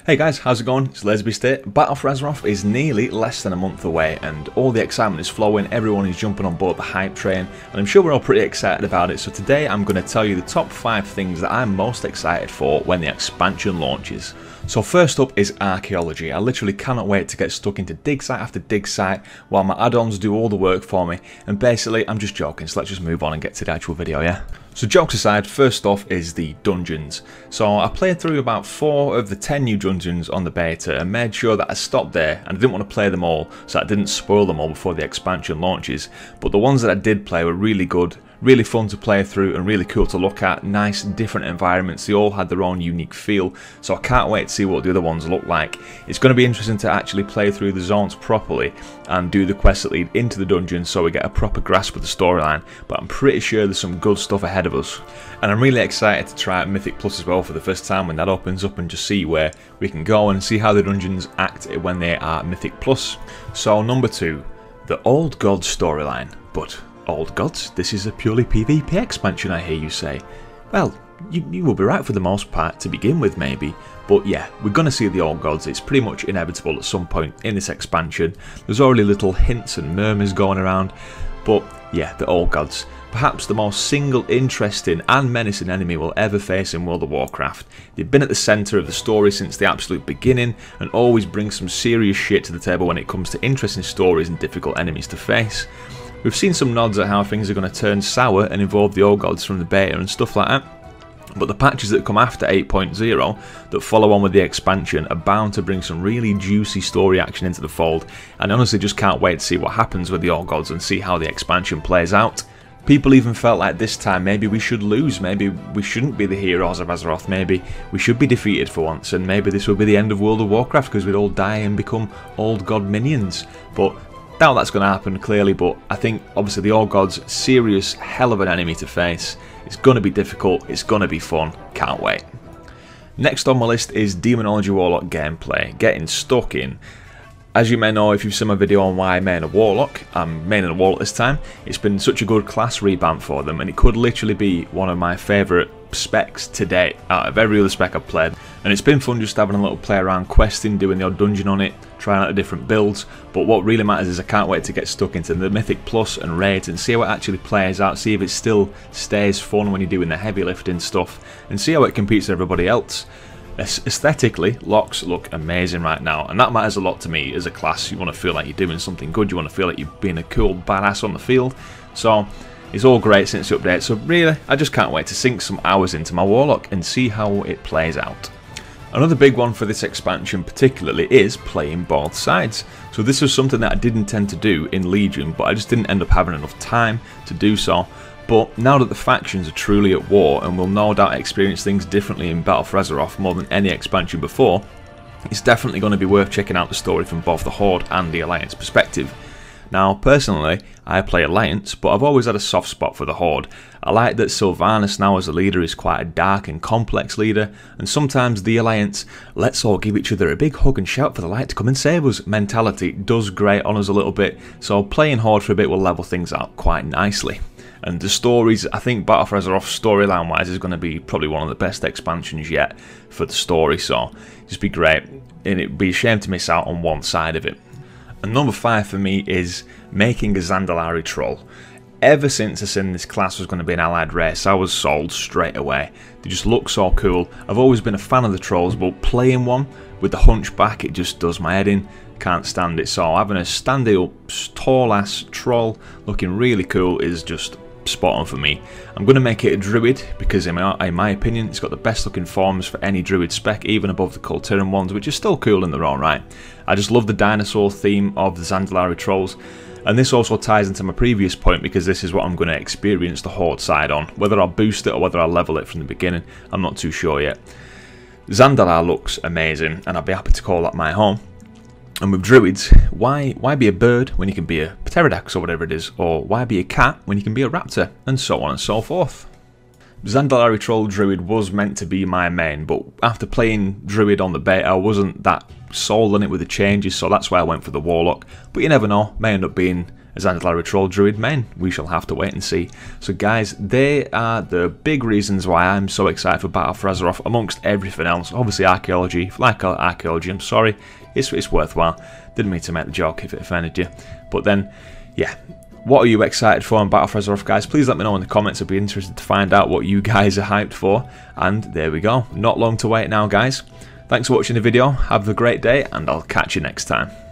Hey guys, how's it going? It's LazyBeast. Battle for Azeroth is nearly less than a month away and all the excitement is flowing, everyone is jumping on board the hype train and I'm sure we're all pretty excited about it. So today I'm going to tell you the top 5 things that I'm most excited for when the expansion launches. So first up is archaeology. I literally cannot wait to get stuck into dig site after dig site while my add-ons do all the work for me, and basically I'm just joking, so let's just move on and get to the actual video, yeah? So jokes aside, first off is the dungeons. So I played through about 4 of the 10 new dungeons on the beta and made sure that I stopped there, and I didn't want to play them all so I didn't spoil them all before the expansion launches. But the ones that I did play were really good, really fun to play through and really cool to look at, nice different environments, they all had their own unique feel, so I can't wait to see what the other ones look like. It's going to be interesting to actually play through the zones properly and do the quests that lead into the dungeons so we get a proper grasp of the storyline, but I'm pretty sure there's some good stuff ahead of us. And I'm really excited to try Mythic Plus as well for the first time when that opens up and just see where we can go and see how the dungeons act when they are Mythic Plus. So number 2, the Old Gods storyline. But Old Gods? This is a purely PvP expansion, I hear you say. Well, you will be right for the most part to begin with maybe, but yeah, we're going to see the Old Gods. It's pretty much inevitable at some point in this expansion. There's already little hints and murmurs going around, but yeah, the Old Gods. Perhaps the most single interesting and menacing enemy we'll ever face in World of Warcraft. They've been at the centre of the story since the absolute beginning and always bring some serious shit to the table when it comes to interesting stories and difficult enemies to face. We've seen some nods at how things are going to turn sour and involve the Old Gods from the beta and stuff like that, but the patches that come after 8.0 that follow on with the expansion are bound to bring some really juicy story action into the fold, and I honestly just can't wait to see what happens with the Old Gods and see how the expansion plays out. People even felt like this time maybe we should lose, maybe we shouldn't be the heroes of Azeroth, maybe we should be defeated for once, and maybe this will be the end of World of Warcraft because we'd all die and become Old God minions. But doubt that's going to happen clearly, but I think obviously the Old Gods, serious hell of an enemy to face. It's going to be difficult, it's going to be fun, can't wait. Next on my list is Demonology Warlock gameplay, getting stuck in. As you may know if you've seen my video on why I main a Warlock, I'm maining a Warlock this time. It's been such a good class revamp for them and it could literally be one of my favourite specs to date out of every other spec I've played, and it's been fun just having a little play around questing, doing the odd dungeon on it, trying out the different builds, but what really matters is I can't wait to get stuck into the Mythic Plus and raids and see how it actually plays out, see if it still stays fun when you're doing the heavy lifting stuff and see how it competes with everybody else. Aesthetically, locks look amazing right now, and that matters a lot to me as a class. You want to feel like you're doing something good, you want to feel like you're being a cool badass on the field, so it's all great since the update. So really, I just can't wait to sink some hours into my Warlock and see how it plays out. Another big one for this expansion particularly is playing both sides. So this was something that I did intend to do in Legion, but I just didn't end up having enough time to do so. But now that the factions are truly at war and will no doubt experience things differently in Battle for Azeroth more than any expansion before, it's definitely going to be worth checking out the story from both the Horde and the Alliance perspective. Now personally, I play Alliance, but I've always had a soft spot for the Horde. I like that Sylvanas now as a leader is quite a dark and complex leader, and sometimes the Alliance, let's all give each other a big hug and shout for the light to come and save us mentality does grate on us a little bit, so playing Horde for a bit will level things out quite nicely. And the stories, I think Battle for Azeroth storyline wise is going to be probably one of the best expansions yet for the story, so just be great, and it'd be a shame to miss out on one side of it. And number 5 for me is making a Zandalari troll. Ever since I seen this class was going to be an allied race, I was sold straight away. They just look so cool. I've always been a fan of the trolls, but playing one with the hunchback, it just does my head in. Can't stand it. So having a standing up tall ass troll looking really cool is just spot on for me. I'm going to make it a druid because in my opinion it's got the best looking forms for any druid spec, even above the Kultiran ones, which is still cool in their own right. I just love the dinosaur theme of the Zandalari trolls, and this also ties into my previous point because this is what I'm going to experience the Horde side on. Whether I'll boost it or whether I'll level it from the beginning, I'm not too sure yet. Zandalar looks amazing and I'll be happy to call that my home. And with druids, why be a bird when you can be a pterodax or whatever it is, or why be a cat when you can be a raptor, and so on and so forth. Zandalari Troll Druid was meant to be my main, but after playing Druid on the beta I wasn't that sold on it with the changes, so that's why I went for the Warlock, but you never know, may end up being Zandalara Troll Druid main. We shall have to wait and see. So guys, they are the big reasons why I'm so excited for Battle for Azeroth, amongst everything else. Obviously archaeology, if you like archaeology, I'm sorry, it's worthwhile. Didn't mean to make the joke if it offended you. But then, yeah. What are you excited for on Battle for Azeroth, guys? Please let me know in the comments. I'd be interested to find out what you guys are hyped for. And there we go. Not long to wait now, guys. Thanks for watching the video. Have a great day, and I'll catch you next time.